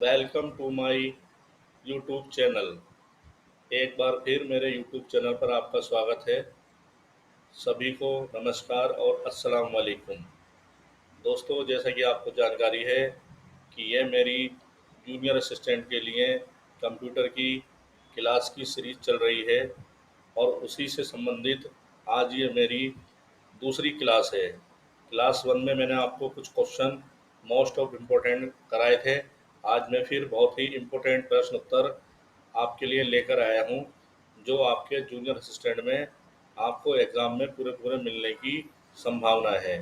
Welcome to my YouTube channel. एक बार फिर मेरे यूट्यूब चैनल पर आपका स्वागत है। सभी को नमस्कार और अस्सलाम वालेकुम। दोस्तों, जैसा कि आपको जानकारी है कि यह मेरी जूनियर असिस्टेंट के लिए कंप्यूटर की क्लास की सीरीज़ चल रही है और उसी से संबंधित आज ये मेरी दूसरी क्लास है। क्लास 1 में मैंने आपको कुछ क्वेश्चन मोस्ट ऑफ इम्पोर्टेंट कराए थे। आज मैं फिर बहुत ही इम्पोर्टेंट प्रश्न उत्तर आपके लिए लेकर आया हूँ, जो आपके जूनियर असिस्टेंट में आपको एग्ज़ाम में पूरे पूरे मिलने की संभावना है।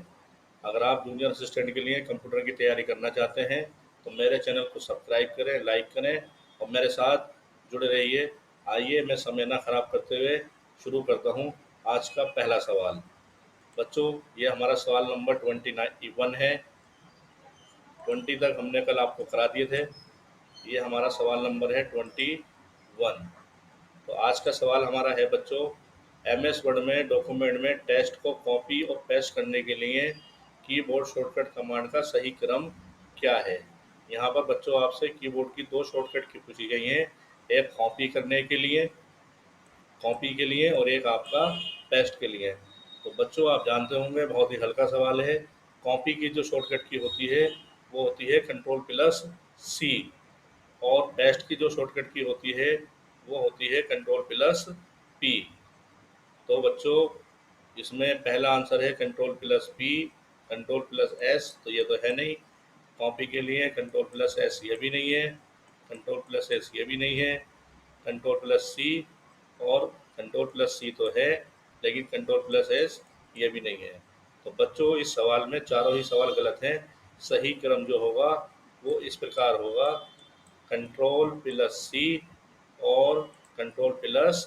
अगर आप जूनियर असिस्टेंट के लिए कंप्यूटर की तैयारी करना चाहते हैं तो मेरे चैनल को सब्सक्राइब करें, लाइक करें और मेरे साथ जुड़े रहिए। आइए, मैं समय ना ख़राब करते हुए शुरू करता हूँ आज का पहला सवाल। बच्चों, ये हमारा सवाल नंबर 21 है। 20 तक हमने कल आपको करा दिए थे। ये हमारा सवाल नंबर है 21। तो आज का सवाल हमारा है बच्चों, एमएस वर्ड में डॉक्यूमेंट में टेक्स्ट को कॉपी और पेस्ट करने के लिए कीबोर्ड शॉर्टकट कमांड का सही क्रम क्या है। यहाँ पर बच्चों आपसे कीबोर्ड की दो शॉर्टकट की पूछी गई हैं, एक कॉपी के लिए और एक आपका पेस्ट के लिए। तो बच्चों, आप जानते होंगे बहुत ही हल्का सवाल है। कॉपी की जो शॉर्टकट की होती है वो होती है कंट्रोल प्लस सी, और पेस्ट की जो शॉर्टकट की होती है वो होती है कंट्रोल प्लस पी। तो बच्चों, इसमें पहला आंसर है control plus P, control plus S तो ये तो है नहीं। कॉपी के लिए कंट्रोल प्लस एस ये भी नहीं है, कंट्रोल प्लस एस ये भी नहीं है, कंट्रोल प्लस सी और कंट्रोल प्लस सी तो है, लेकिन कंट्रोल प्लस एस ये भी नहीं है। तो बच्चों, इस सवाल में चारों ही सवाल गलत हैं। सही क्रम जो होगा वो इस प्रकार होगा, कंट्रोल प्लस सी और कंट्रोल प्लस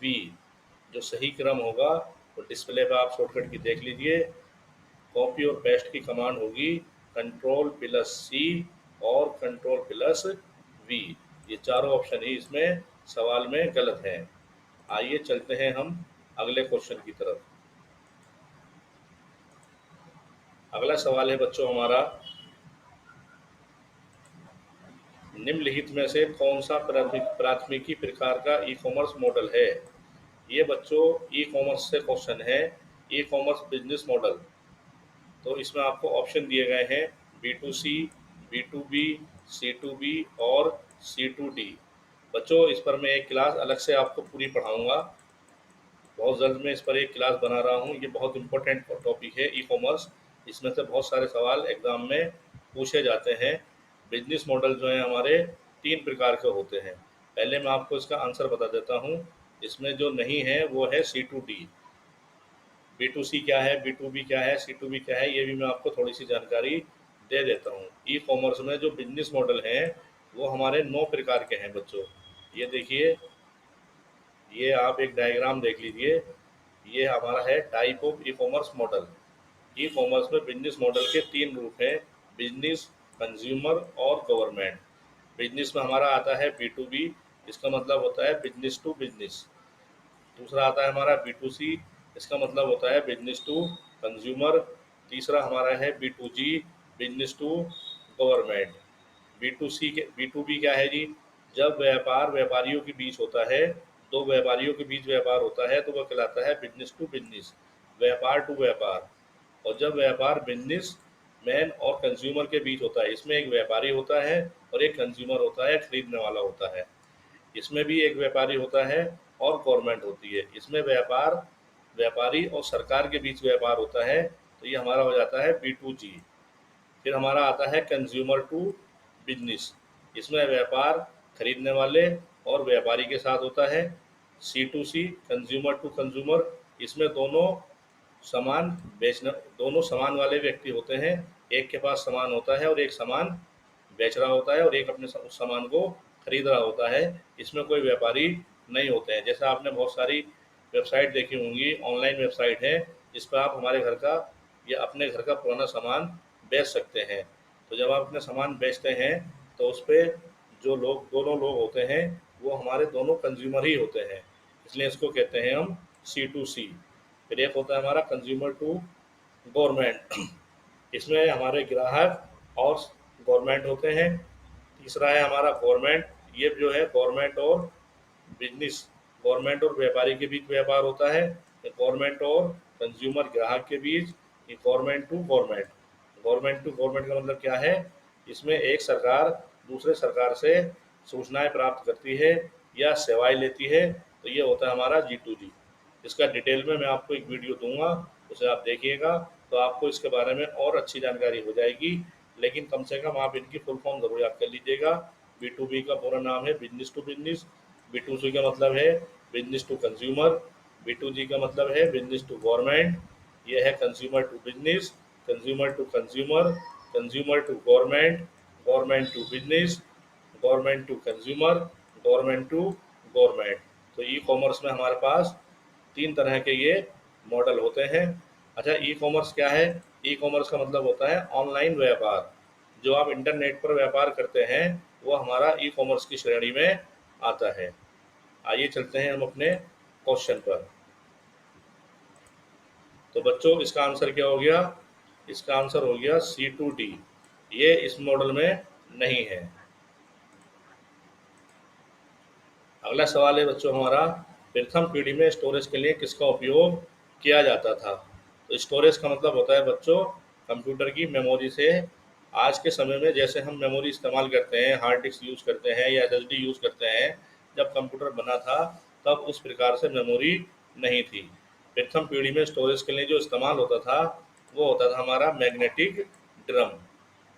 वी। जो सही क्रम होगा वो डिस्प्ले पे आप शॉर्टकट की देख लीजिए। कॉपी और पेस्ट की कमांड होगी कंट्रोल प्लस सी और कंट्रोल प्लस वी। ये चारों ऑप्शन ही इसमें सवाल में गलत हैं। आइए चलते हैं हम अगले क्वेश्चन की तरफ। अगला सवाल है बच्चों हमारा, निम्नलिखित में से कौन सा प्राथमिकी प्रकार का ई कॉमर्स मॉडल है। ये बच्चों ई कॉमर्स से क्वेश्चन है, ई कॉमर्स बिजनेस मॉडल। तो इसमें आपको ऑप्शन दिए गए हैं B2C, B2B, C2B और C2D। बच्चों, इस पर मैं एक क्लास अलग से आपको पूरी पढ़ाऊंगा। बहुत जल्द मैं इस पर एक क्लास बना रहा हूँ। ये बहुत इंपॉर्टेंट टॉपिक है ई कॉमर्स। इसमें से बहुत सारे सवाल एग्ज़ाम में पूछे जाते हैं। बिजनेस मॉडल जो है हमारे 3 प्रकार के होते हैं। पहले मैं आपको इसका आंसर बता देता हूँ। इसमें जो नहीं है वो है C2D। B2C क्या है, B2B क्या है, C2B क्या है, ये भी मैं आपको थोड़ी सी जानकारी दे देता हूँ। ई कॉमर्स में जो बिजनेस मॉडल हैं वो हमारे 9 प्रकार के हैं बच्चों। ये देखिए, ये आप एक डायग्राम देख लीजिए। ये हमारा है type of e commerce model. E commerce में बिजनेस मॉडल के 3 रूप हैं, बिजनेस, कंज्यूमर और गवर्नमेंट। बिजनेस में हमारा आता है B2B, इसका मतलब होता है बिजनेस टू बिजनेस। दूसरा आता है हमारा B2C, इसका मतलब होता है बिजनेस टू कंज्यूमर। तीसरा हमारा है B2G, business to government. B2C के B2B क्या है जी, जब व्यापार व्यापारियों के बीच होता है, दो व्यापारियों के बीच व्यापार होता है तो वह कहलाता है बिजनेस टू बिजनेस, व्यापार टू व्यापार। और जब व्यापार बिजनेस मैन और कंज्यूमर के बीच होता है, इसमें एक व्यापारी होता है और एक कंज्यूमर होता है, खरीदने वाला होता है। इसमें भी एक व्यापारी होता है और गवर्नमेंट होती है। इसमें व्यापार व्यापारी और सरकार के बीच व्यापार होता है, तो ये हमारा हो जाता है B2G। फिर हमारा आता है कंज्यूमर टू बिजनेस। इसमें व्यापार खरीदने वाले और व्यापारी के साथ होता है। C2C, consumer to consumer. इसमें सामान दोनों सामान वाले व्यक्ति होते हैं। एक के पास सामान होता है और एक सामान बेच रहा होता है और एक अपने उस सामान को खरीद रहा होता है। इसमें कोई व्यापारी नहीं होते हैं। जैसा आपने बहुत सारी वेबसाइट देखी होंगी, ऑनलाइन वेबसाइट है, जिस पर आप हमारे घर का या अपने घर का पुराना सामान बेच सकते हैं। तो जब आप अपने सामान बेचते हैं तो उस पर जो लोग, दोनों लोग होते हैं, वो हमारे दोनों कंज्यूमर ही होते हैं, इसलिए इसको कहते हैं हम C2C। फिर एक होता है हमारा कंज्यूमर टू गवर्नमेंट। इसमें हमारे ग्राहक और गवर्नमेंट होते हैं। तीसरा है हमारा गवर्नमेंट। ये जो है गवर्नमेंट और बिजनेस, गवर्नमेंट और व्यापारी के बीच व्यापार होता है। गवर्नमेंट और कंज्यूमर ग्राहक के बीच। ये government to government. Government to government का मतलब क्या है? इसमें एक सरकार दूसरे सरकार से सूचनाएं प्राप्त करती है या सेवाएं लेती है, तो ये होता है हमारा G2G। इसका डिटेल में मैं आपको एक वीडियो दूंगा, उसे आप देखिएगा तो आपको इसके बारे में और अच्छी जानकारी हो जाएगी। लेकिन कम से कम आप इनकी फुल फॉर्म जरूर याद कर लीजिएगा। B2B का पूरा नाम है बिजनेस टू बिजनेस। B2C का मतलब है बिजनेस टू कंज्यूमर। B2G का मतलब है बिजनेस टू गवर्नमेंट। ये है consumer to business, consumer to consumer, consumer to government, government to business, government to consumer, government to government. तो ई कॉमर्स में हमारे पास तीन तरह के ये मॉडल होते हैं। अच्छा, ई कॉमर्स क्या है? ई कॉमर्स का मतलब होता है ऑनलाइन व्यापार। जो आप इंटरनेट पर व्यापार करते हैं वो हमारा ई कॉमर्स की श्रेणी में आता है। आइए चलते हैं हम अपने क्वेश्चन पर। तो बच्चों इसका आंसर क्या हो गया? इसका आंसर हो गया C2D। ये इस मॉडल में नहीं है। अगला सवाल है बच्चों हमारा, प्रथम पीढ़ी में स्टोरेज के लिए किसका उपयोग किया जाता था? तो स्टोरेज का मतलब होता है बच्चों कंप्यूटर की मेमोरी से। आज के समय में जैसे हम मेमोरी इस्तेमाल करते हैं, हार्ड डिस्क यूज़ करते हैं या SSD यूज़ करते हैं, जब कंप्यूटर बना था तब उस प्रकार से मेमोरी नहीं थी। प्रथम पीढ़ी में स्टोरेज के लिए जो इस्तेमाल होता था वो होता था हमारा मैग्नेटिक ड्रम।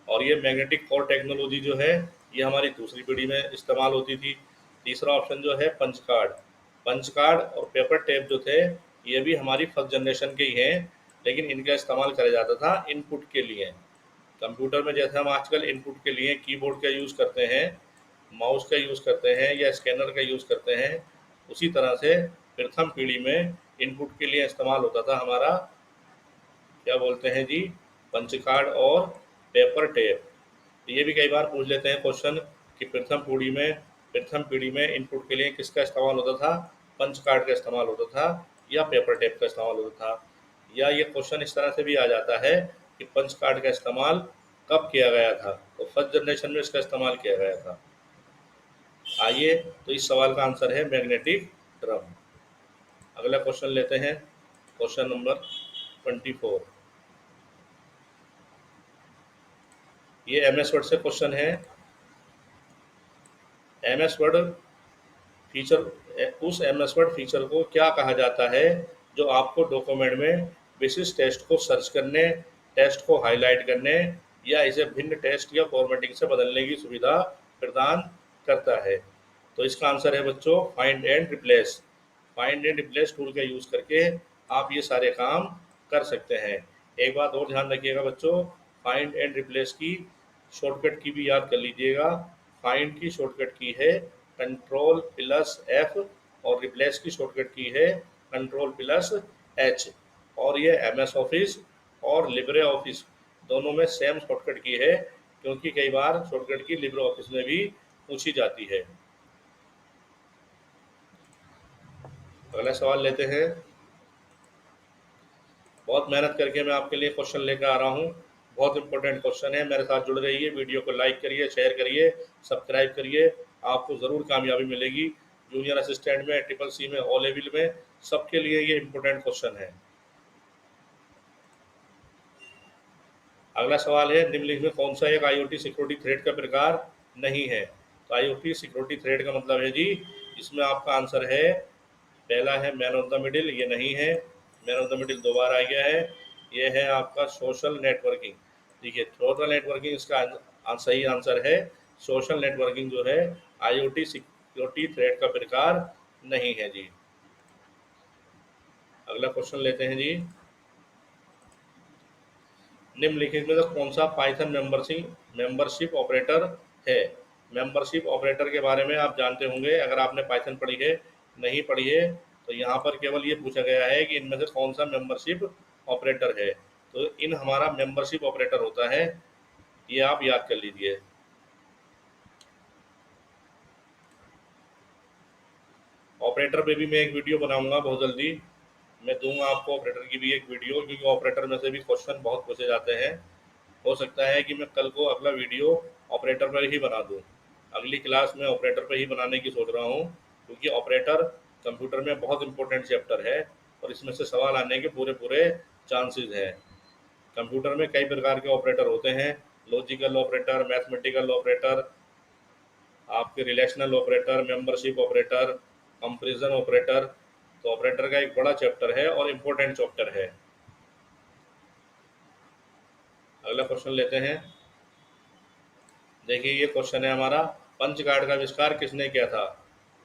और ये मैग्नेटिक कोर टेक्नोलॉजी जो है ये हमारी दूसरी पीढ़ी में इस्तेमाल होती थी। तीसरा ऑप्शन जो है पंच कार्ड। पंच कार्ड और पेपर टेप जो थे ये भी हमारी फर्स्ट जनरेशन के ही हैं, लेकिन इनका इस्तेमाल करा जाता था इनपुट के लिए। कंप्यूटर में जैसे हम आजकल इनपुट के लिए कीबोर्ड का यूज़ करते हैं, माउस का यूज़ करते हैं या स्कैनर का यूज़ करते हैं, उसी तरह से प्रथम पीढ़ी में इनपुट के लिए इस्तेमाल होता था हमारा, क्या बोलते हैं जी, पंच कार्ड और पेपर टेप। ये भी कई बार पूछ लेते हैं क्वेश्चन कि प्रथम पीढ़ी में इनपुट के लिए किसका इस्तेमाल होता था? पंच कार्ड का इस्तेमाल होता था या पेपर टेप का इस्तेमाल होता था? या ये क्वेश्चन इस तरह से भी आ जाता है कि पंच कार्ड का इस्तेमाल कब किया गया था? तो फर्स्ट जनरेशन में इसका इस्तेमाल किया गया था। आइए, तो इस सवाल का आंसर है मैग्नेटिक ड्रम। अगला क्वेश्चन लेते हैं, क्वेश्चन नंबर 24। ये MS वर्ड से क्वेश्चन है। MS वर्ड फीचर, उस MS वर्ड फीचर को क्या कहा जाता है जो आपको डॉक्यूमेंट में विशिष्ट टेक्स्ट को सर्च करने, टेक्स्ट को हाईलाइट करने या इसे भिन्न टेक्स्ट या फॉर्मेटिंग से बदलने की सुविधा प्रदान करता है? तो इसका आंसर है बच्चों find and replace. Find and replace tool का यूज़ करके आप ये सारे काम कर सकते हैं। एक बात और ध्यान रखिएगा बच्चों, फाइंड एंड रिप्लेस की शॉर्टकट की भी याद कर लीजिएगा। फाइंड की शॉर्टकट की है Ctrl+F और रिप्लेस की शॉर्टकट की है Ctrl+H। और ये MS ऑफिस और लिब्रे ऑफिस दोनों में सेम शॉर्टकट की है, क्योंकि कई बार शॉर्टकट की लिब्रे ऑफिस में भी पूछी जाती है। अगला सवाल लेते हैं। बहुत मेहनत करके मैं आपके लिए क्वेश्चन लेकर आ रहा हूँ। बहुत इंपॉर्टेंट क्वेश्चन है, मेरे साथ जुड़ रहिए, वीडियो को लाइक करिए, शेयर करिए, सब्सक्राइब करिए, आपको ज़रूर कामयाबी मिलेगी। जूनियर असिस्टेंट में, CCC में, O लेवल में, सबके लिए ये इंपॉर्टेंट क्वेश्चन है। अगला सवाल है, निम्नलिखित में कौन सा एक IoT सिक्योरिटी थ्रेड का प्रकार नहीं है? तो IoT सिक्योरिटी थ्रेड का मतलब है जी, इसमें आपका आंसर है, पहला है मैन ऑफ द मिडिल, ये नहीं है। मैन ऑफ द मिडिल दो बार आ गया है। ये है आपका सोशल नेटवर्किंग। देखिए, सोशल नेटवर्किंग इसका सही आंसर है। सोशल नेटवर्किंग जो है IoT सिक्योरिटी थ्रेड का प्रकार नहीं है जी। अगला क्वेश्चन लेते हैं जी। निम्नलिखित में से कौन सा पाइथन मेंबरशिप ऑपरेटर है? मेंबरशिप ऑपरेटर के बारे में आप जानते होंगे अगर आपने पाइथन पढ़ी है। नहीं पढ़ी है तो यहाँ पर केवल ये पूछा गया है कि इनमें से कौन सा मेंबरशिप ऑपरेटर है। तो इन हमारा मेंबरशिप ऑपरेटर होता है, ये आप याद कर लीजिए। ऑपरेटर पे भी मैं एक वीडियो बनाऊंगा बहुत जल्दी, मैं दूंगा आपको ऑपरेटर की भी एक वीडियो, क्योंकि ऑपरेटर में से भी क्वेश्चन बहुत पूछे जाते हैं। हो सकता है कि मैं कल को अगला वीडियो ऑपरेटर पर ही बना दूँ। अगली क्लास में ऑपरेटर पर ही बनाने की सोच रहा हूँ, क्योंकि ऑपरेटर कंप्यूटर में बहुत इंपॉर्टेंट चैप्टर है और इसमें से सवाल आने के पूरे पूरे चांसेस हैं। कंप्यूटर में कई प्रकार के ऑपरेटर होते हैं, लॉजिकल ऑपरेटर, मैथमेटिकल ऑपरेटर, आपके relational operator, membership operator, comparison operator. तो ऑपरेटर का एक बड़ा चैप्टर है और इम्पोर्टेंट चैप्टर है। अगला क्वेश्चन लेते हैं। देखिए ये क्वेश्चन है हमारा, पंच कार्ड का आविष्कार किसने किया था?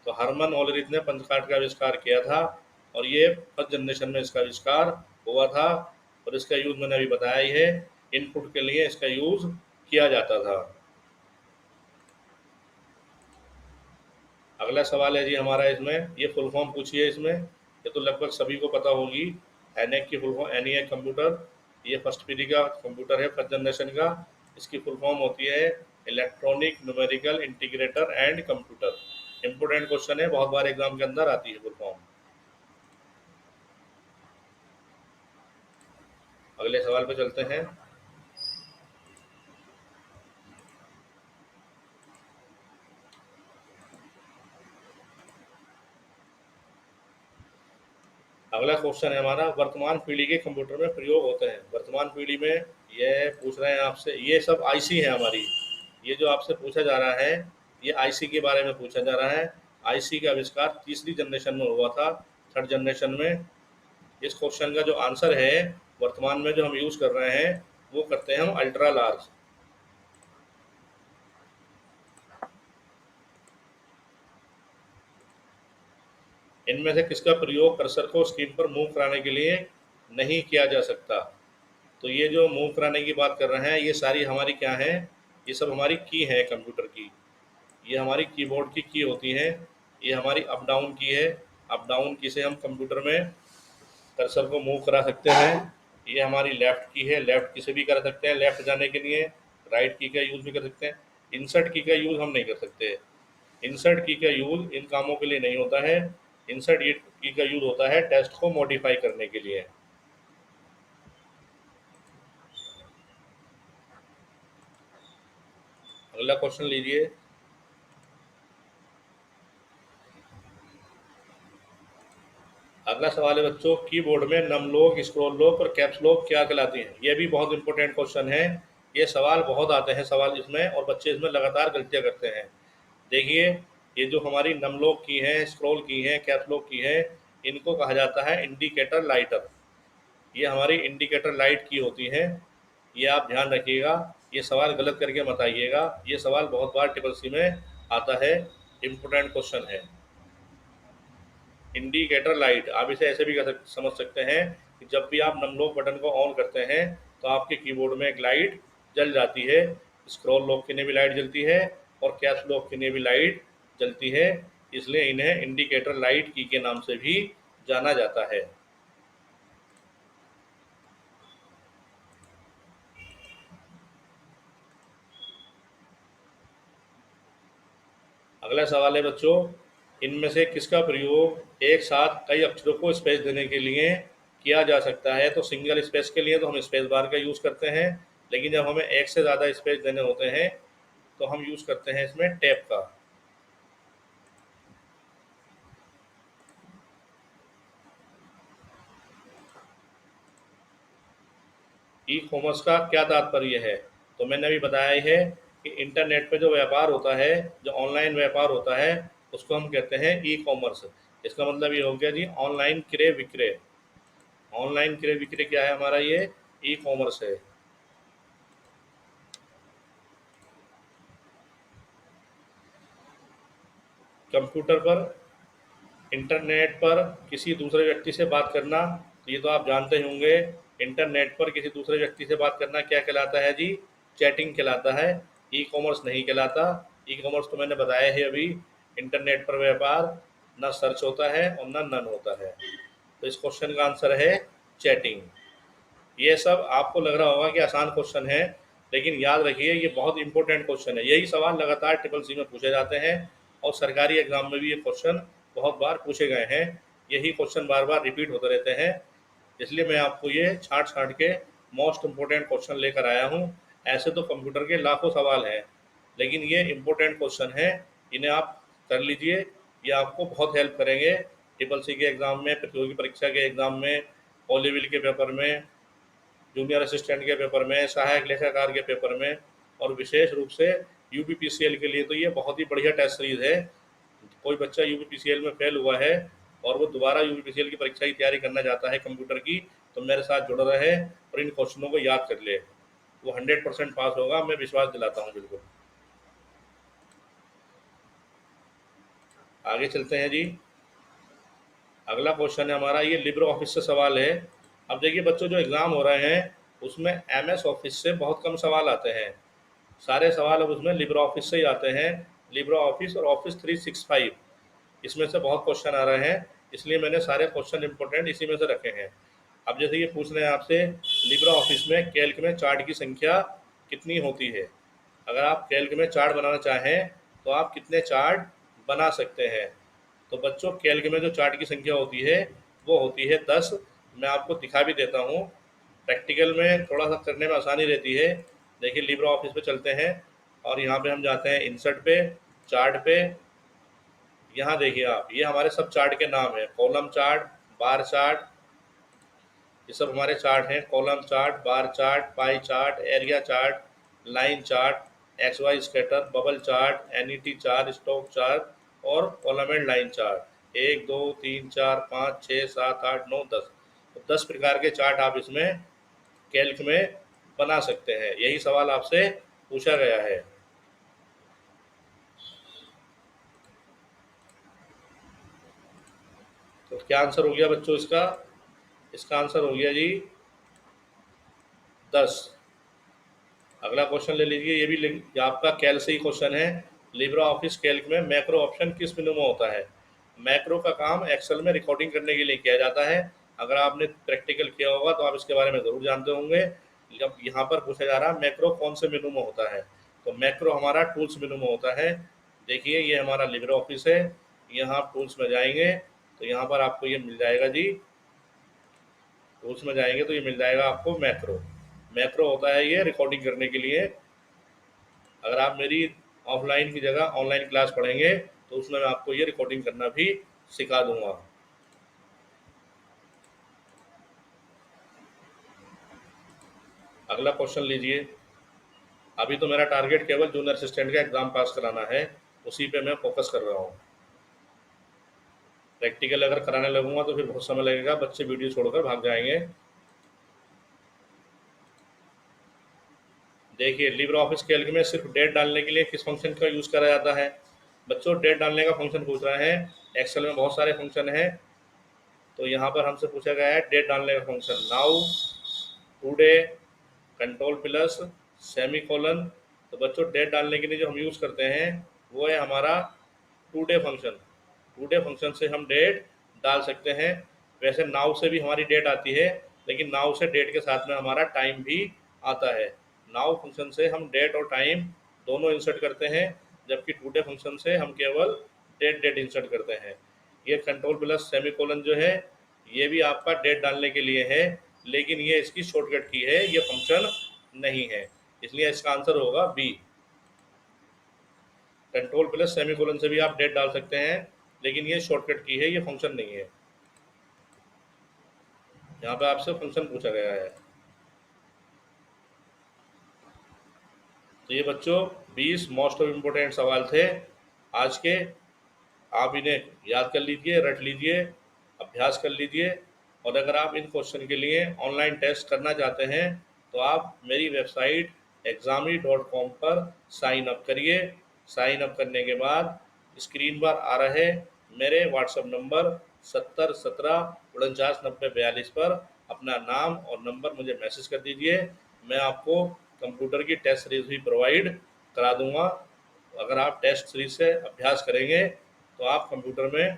तो हरमन ओलरिथ ने पंच कार्ड का आविष्कार किया था और ये फर्स्ट जनरेशन में इसका आविष्कार हुआ था और इसका यूज मैंने अभी बताया ही है, इनपुट के लिए इसका यूज किया जाता था। अगला सवाल है जी हमारा, इसमें ये फुल फॉर्म पूछी है इसमें, ये तो लगभग सभी को पता होगी। एनएक की फुल फॉर्म, एनईएक कंप्यूटर, ये फर्स्ट पीढ़ी का कंप्यूटर है, फर्स्ट जनरेशन का। इसकी फुल फॉर्म होती है electronic numerical integrator and computer. Important question है, बहुत बार एग्जाम के अंदर आती है फुल फॉर्म। अगले सवाल पे चलते हैं। अगला क्वेश्चन है हमारा, वर्तमान पीढ़ी के कंप्यूटर में प्रयोग होते हैं। वर्तमान पीढ़ी में ये पूछ रहे हैं आपसे, ये सब आईसी है हमारी। ये जो आपसे पूछा जा रहा है ये आईसी के बारे में पूछा जा रहा है। आईसी का आविष्कार तीसरी जनरेशन में हुआ था, थर्ड जनरेशन में। इस क्वेश्चन का जो आंसर है, वर्तमान में जो हम यूज कर रहे हैं वो करते हैं हम अल्ट्रा लार्ज। इनमें से किसका प्रयोग कर्सर को स्क्रीन पर मूव कराने के लिए नहीं किया जा सकता? तो ये जो मूव कराने की बात कर रहे हैं ये सारी हमारी क्या है, ये सब हमारी की है कंप्यूटर की। ये हमारी कीबोर्ड की होती है, ये हमारी अप डाउन की है। अप डाउन की से हम कंप्यूटर में कर्सर को मूव करा सकते हैं। ये हमारी लेफ्ट की है, लेफ्ट की से भी कर सकते हैं लेफ्ट जाने के लिए। राइट की का यूज़ भी कर सकते हैं। इंसर्ट की का यूज़ हम नहीं कर सकते। इंसर्ट की का यूज़ इन कामों के लिए नहीं होता है। इंसर्ट की का यूज़ होता है टेक्स्ट को मॉडिफाई करने के लिए। अगला क्वेश्चन लीजिए। अगला सवाल है बच्चों, कीबोर्ड में नम लॉक, स्क्रॉल लॉक और कैप्स लॉक क्या कहलाती हैं? ये भी बहुत इंपॉर्टेंट क्वेश्चन है। ये सवाल बहुत आते हैं सवाल इसमें, और बच्चे इसमें लगातार गलतियां करते हैं। देखिए, ये जो हमारी नम लॉक की है, स्क्रॉल की है, कैप्स लॉक की है, इनको कहा जाता है इंडिकेटर लाइटर। ये हमारी इंडिकेटर लाइट की होती है। ये आप ध्यान रखिएगा, ये सवाल गलत करके मत आइएगा। ये सवाल बहुत बार ट्रिपल सी में आता है, इम्पोर्टेंट क्वेश्चन है। इंडिकेटर लाइट आप इसे ऐसे भी समझ सकते हैं कि जब भी आप नम लॉक बटन को ऑन करते हैं तो आपके कीबोर्ड में एक लाइट जल जाती है। स्क्रॉल लॉक के लिए भी लाइट जलती है और कैप्स लॉक के लिए भी लाइट जलती है, इसलिए इन्हें इंडिकेटर लाइट की के नाम से भी जाना जाता है। अगला सवाल है बच्चों, इनमें से किसका प्रयोग एक साथ कई अक्षरों को स्पेस देने के लिए किया जा सकता है? तो सिंगल स्पेस के लिए तो हम स्पेस बार का यूज़ करते हैं, लेकिन जब हमें एक से ज़्यादा स्पेस देने होते हैं तो हम यूज़ करते हैं इसमें टैब का। ई कॉमर्स का क्या तात्पर्य है? तो मैंने अभी बताया ही है कि इंटरनेट पे जो व्यापार होता है, जो ऑनलाइन व्यापार होता है, उसको हम कहते हैं ई कॉमर्स। इसका मतलब ये हो गया जी ऑनलाइन क्रय विक्रय। ऑनलाइन क्रय विक्रय क्या है हमारा? ये ई कॉमर्स है। कंप्यूटर पर, इंटरनेट पर किसी दूसरे व्यक्ति से बात करना, तो ये तो आप जानते ही होंगे। इंटरनेट पर किसी दूसरे व्यक्ति से बात करना क्या कहलाता है जी? चैटिंग कहलाता है, ई कॉमर्स नहीं कहलाता। ई कॉमर्स तो मैंने बताया है अभी, इंटरनेट पर व्यापार ना सर्च होता है और ना नन होता है। तो इस क्वेश्चन का आंसर है चैटिंग। ये सब आपको लग रहा होगा कि आसान क्वेश्चन है, लेकिन याद रखिए ये बहुत इंपॉर्टेंट क्वेश्चन है। यही सवाल लगातार ट्रिपल सी में पूछे जाते हैं और सरकारी एग्जाम में भी ये क्वेश्चन बहुत बार पूछे गए हैं। यही क्वेश्चन बार बार रिपीट होते रहते हैं, इसलिए मैं आपको ये छांट छांट के मोस्ट इम्पोर्टेंट क्वेश्चन लेकर आया हूँ। ऐसे तो कंप्यूटर के लाखों सवाल हैं, लेकिन ये इम्पोर्टेंट क्वेश्चन हैं, इन्हें आप कर लीजिए। ये आपको बहुत हेल्प करेंगे ट्रिपल सी के एग्ज़ाम में, प्रतियोगी परीक्षा के एग्ज़ाम में, ओ लेवल के पेपर में, जूनियर असिस्टेंट के पेपर में, सहायक लेखाकार के पेपर में, और विशेष रूप से यूपीपीसीएल के लिए तो ये बहुत ही बढ़िया टेस्ट सीरीज है। कोई बच्चा यूपीपीसीएल में फेल हुआ है और वो दोबारा यूपीपीसीएल की परीक्षा की तैयारी करना चाहता है कंप्यूटर की, तो मेरे साथ जुड़ा रहे और इन क्वेश्चनों को याद कर ले, वो 100% पास होगा, मैं विश्वास दिलाता हूँ बिल्कुल। आगे चलते हैं जी। अगला क्वेश्चन है हमारा, ये लिब्रे ऑफिस से सवाल है। अब देखिए बच्चों, जो एग्ज़ाम हो रहे हैं उसमें एमएस ऑफिस से बहुत कम सवाल आते हैं, सारे सवाल अब उसमें लिब्रे ऑफिस से ही आते हैं। लिब्रे ऑफिस और ऑफिस 365 इसमें से बहुत क्वेश्चन आ रहे हैं, इसलिए मैंने सारे क्वेश्चन इंपॉर्टेंट इसी में से रखे हैं। अब जैसे ये पूछ रहे हैं आपसे, लिब्रे ऑफिस में कैल्क में चार्ट की संख्या कितनी होती है। अगर आप कैल्क में चार्ट बनाना चाहें तो आप कितने चार्ट बना सकते हैं। तो बच्चों, कैल्क में जो चार्ट की संख्या होती है वो होती है 10। मैं आपको दिखा भी देता हूँ, प्रैक्टिकल में थोड़ा सा करने में आसानी रहती है। देखिए लिब्रे ऑफिस पे चलते हैं और यहाँ पे हम जाते हैं इंसर्ट पे, चार्ट पे। यहाँ देखिए आप, ये हमारे सब चार्ट के नाम है, कॉलम चार्ट, बार चार्ट, ये सब हमारे चार्ट हैं। Column chart, bar chart, pie chart, area chart, line chart, X Y scatter, bubble chart, NET chart, stock chart और कॉलम एंड लाइन चार्ट। 1 2 3 4 5 6 7 8 9 10, तो 10 प्रकार के चार्ट आप इसमें कैल्क में बना सकते हैं। यही सवाल आपसे पूछा गया है। तो क्या आंसर हो गया बच्चों इसका? इसका आंसर हो गया जी 10। अगला क्वेश्चन ले लीजिए, ये आपका कैल से ही क्वेश्चन है। लिब्रे ऑफिस कैल्क में मैक्रो ऑप्शन किस मेनू में होता है। मैक्रो का काम एक्सेल में रिकॉर्डिंग करने के लिए किया जाता है। अगर आपने प्रैक्टिकल किया होगा तो आप इसके बारे में ज़रूर जानते होंगे। अब यहाँ पर पूछा जा रहा है मैक्रो कौन से मेनू में होता है, तो मैक्रो हमारा टूल्स मेनू में होता है। देखिए ये हमारा लिब्रे ऑफिस है, यहाँ आप टूल्स में जाएंगे तो यहाँ पर आपको ये मिल जाएगा जी, टूल्स में जाएंगे तो ये मिल जाएगा आपको मैक्रो। मैक्रो होता है ये रिकॉर्डिंग करने के लिए। अगर आप मेरी ऑफलाइन की जगह ऑनलाइन क्लास पढ़ेंगे तो उसमें मैं आपको ये रिकॉर्डिंग करना भी सिखा दूंगा। अगला क्वेश्चन लीजिए। अभी तो मेरा टारगेट केवल जूनियर असिस्टेंट का एग्जाम पास कराना है, उसी पे मैं फोकस कर रहा हूँ। प्रैक्टिकल अगर कराने लगूंगा तो फिर बहुत समय लगेगा, बच्चे वीडियो छोड़कर भाग जाएंगे। देखिए लिब्रे ऑफिस कैल्क में सिर्फ डेट डालने के लिए किस फंक्शन का यूज़ करा जाता है। बच्चों डेट डालने का फंक्शन पूछ रहे हैं। एक्सेल में बहुत सारे फंक्शन हैं, तो यहाँ पर हमसे पूछा गया है डेट डालने का function, now, today, control plus, semi colon. तो बच्चों डेट डालने के लिए जो हम यूज़ करते हैं वो है हमारा टुडे फंक्शन। टुडे फंक्शन से हम डेट डाल सकते हैं। वैसे नाउ से भी हमारी डेट आती है, लेकिन नाउ से डेट के साथ में हमारा टाइम भी आता है। नाउ फंक्शन से हम डेट और टाइम दोनों इंसर्ट करते हैं, जबकि टुडे फंक्शन से हम केवल डेट इंसर्ट करते हैं। ये कंट्रोल प्लस सेमी कोलन जो है ये भी आपका डेट डालने के लिए है, लेकिन ये इसकी शॉर्टकट की है, ये फंक्शन नहीं है, इसलिए इसका आंसर होगा B. Control plus semicolon से भी आप डेट डाल सकते हैं, लेकिन ये शॉर्टकट की है, ये फंक्शन नहीं है। यहाँ पे आपसे फंक्शन पूछा गया है। तो ये बच्चों 20 मोस्ट ऑफ इम्पोर्टेंट सवाल थे आज के। आप इन्हें याद कर लीजिए, रट लीजिए, अभ्यास कर लीजिए। और अगर आप इन क्वेश्चन के लिए ऑनलाइन टेस्ट करना चाहते हैं तो आप मेरी वेबसाइट exami.com पर साइन अप करिए। साइन अप करने के बाद स्क्रीन पर आ रहे मेरे व्हाट्सएप नंबर 7017499042 पर अपना नाम और नंबर मुझे मैसेज कर दीजिए। मैं आपको कंप्यूटर की टेस्ट सीरीज भी प्रोवाइड करा दूंगा। अगर आप टेस्ट सीरीज से अभ्यास करेंगे तो आप कंप्यूटर में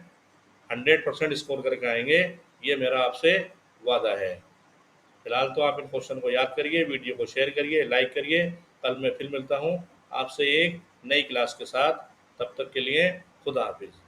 100% स्कोर करके आएंगे, ये मेरा आपसे वादा है। फिलहाल तो आप इन क्वेश्चन को याद करिए, वीडियो को शेयर करिए, लाइक करिए। कल मैं फिर मिलता हूँ आपसे एक नई क्लास के साथ। तब तक के लिए खुदा हाफिज़।